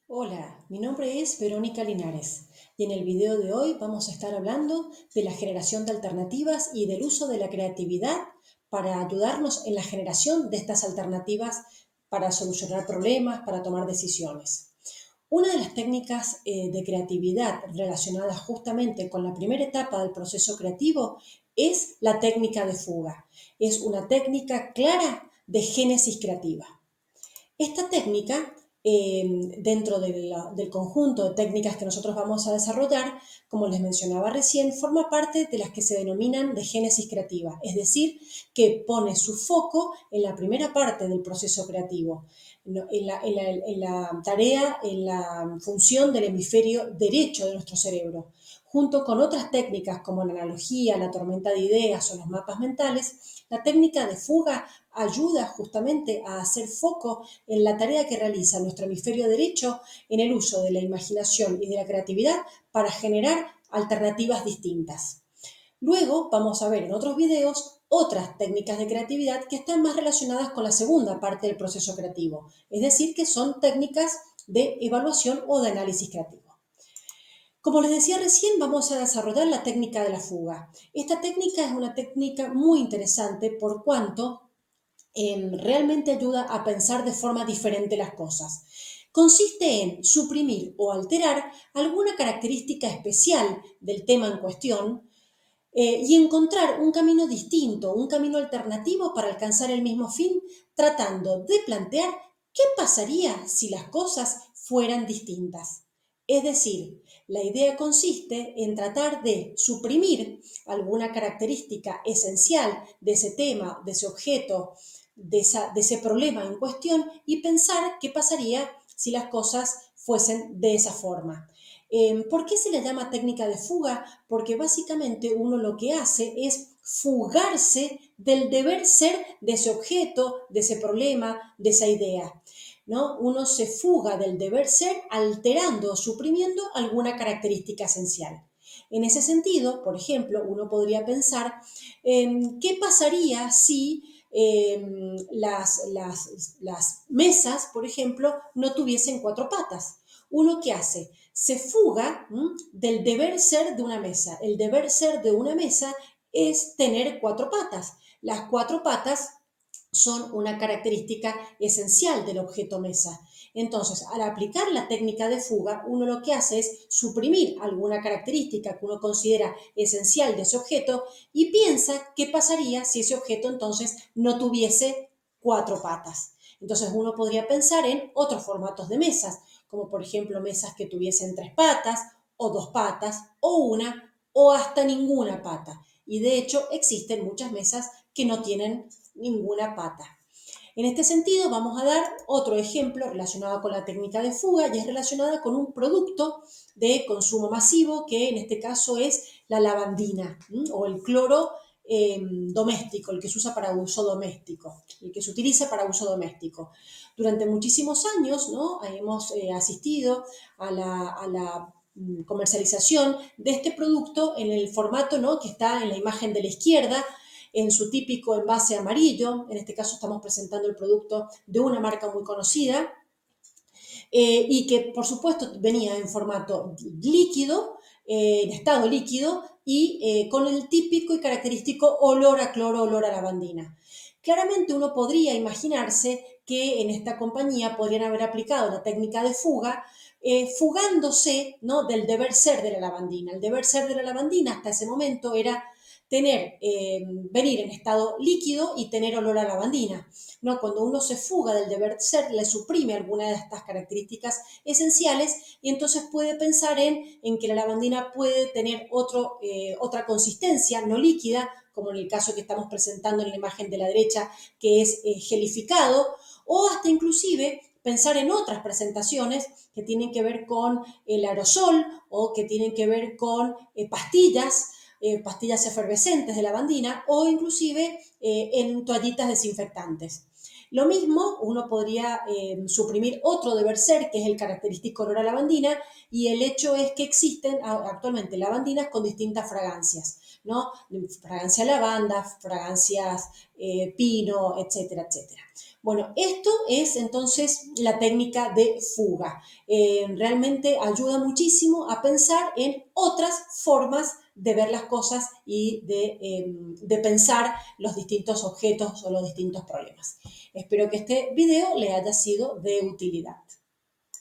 Hola, mi nombre es Verónica Linares y en el video de hoy vamos a estar hablando de la generación de alternativas y del uso de la creatividad para ayudarnos en la generación de estas alternativas para solucionar problemas, para tomar decisiones. Una de las técnicas de creatividad relacionadas justamente con la primera etapa del proceso creativo es la técnica de fuga. Es una técnica clara de génesis creativa. Esta técnica, dentro del conjunto de técnicas que nosotros vamos a desarrollar, como les mencionaba recién, forma parte de las que se denominan de génesis creativa, es decir, que pone su foco en la primera parte del proceso creativo, en la tarea, en la función del hemisferio derecho de nuestro cerebro. Junto con otras técnicas como la analogía, la tormenta de ideas o los mapas mentales, la técnica de fuga ayuda justamente a hacer foco en la tarea que realiza nuestro hemisferio derecho en el uso de la imaginación y de la creatividad para generar alternativas distintas. Luego vamos a ver en otros videos otras técnicas de creatividad que están más relacionadas con la segunda parte del proceso creativo, es decir, que son técnicas de evaluación o de análisis creativo. Como les decía recién, vamos a desarrollar la técnica de la fuga. Esta técnica es una técnica muy interesante por cuanto realmente ayuda a pensar de forma diferente las cosas. Consiste en suprimir o alterar alguna característica especial del tema en cuestión y encontrar un camino distinto, un camino alternativo para alcanzar el mismo fin, tratando de plantear qué pasaría si las cosas fueran distintas. Es decir, la idea consiste en tratar de suprimir alguna característica esencial de ese tema, de ese objeto, de ese problema en cuestión y pensar qué pasaría si las cosas fuesen de esa forma. ¿Por qué se le llama técnica de fuga? Porque básicamente uno lo que hace es fugarse del deber ser de ese objeto, de ese problema, de esa idea. ¿No? Uno se fuga del deber ser alterando o suprimiendo alguna característica esencial. En ese sentido, por ejemplo, uno podría pensar qué pasaría si las mesas, por ejemplo, no tuviesen cuatro patas. ¿Uno qué hace? Se fuga del deber ser de una mesa. El deber ser de una mesa es tener cuatro patas. Las cuatro patas son una característica esencial del objeto mesa. Entonces, al aplicar la técnica de fuga, uno lo que hace es suprimir alguna característica que uno considera esencial de ese objeto y piensa qué pasaría si ese objeto entonces no tuviese cuatro patas. Entonces uno podría pensar en otros formatos de mesas, como por ejemplo mesas que tuviesen tres patas o dos patas o una o hasta ninguna pata. Y de hecho existen muchas mesas que no tienen ninguna pata. En este sentido, vamos a dar otro ejemplo relacionado con la técnica de fuga y es relacionada con un producto de consumo masivo que en este caso es la lavandina o el cloro doméstico, el que se usa para uso doméstico, el que se utiliza para uso doméstico. Durante muchísimos años, ¿no? Hemos asistido a la comercialización de este producto en el formato, ¿no?, que está en la imagen de la izquierda, en su típico envase amarillo. En este caso estamos presentando el producto de una marca muy conocida y que por supuesto venía en formato líquido, en estado líquido y con el típico y característico olor a cloro, olor a lavandina. Claramente uno podría imaginarse que en esta compañía podrían haber aplicado la técnica de fuga, fugándose, ¿no?, del deber ser de la lavandina. El deber ser de la lavandina hasta ese momento era venir en estado líquido y tener olor a lavandina. ¿No? Cuando uno se fuga del deber ser, le suprime alguna de estas características esenciales y entonces puede pensar en que la lavandina puede tener otra consistencia, no líquida, como en el caso que estamos presentando en la imagen de la derecha, que es gelificado, o hasta inclusive pensar en otras presentaciones que tienen que ver con el aerosol o que tienen que ver con pastillas efervescentes de lavandina o inclusive en toallitas desinfectantes. Lo mismo, uno podría suprimir otro deber ser, que es el característico olor a lavandina, y el hecho es que existen actualmente lavandinas con distintas fragancias. ¿no? Fragancia lavanda, fragancias pino, etcétera, etcétera. Bueno, esto es entonces la técnica de fuga. Realmente ayuda muchísimo a pensar en otras formas de ver las cosas y de pensar los distintos objetos o los distintos problemas. Espero que este video le haya sido de utilidad.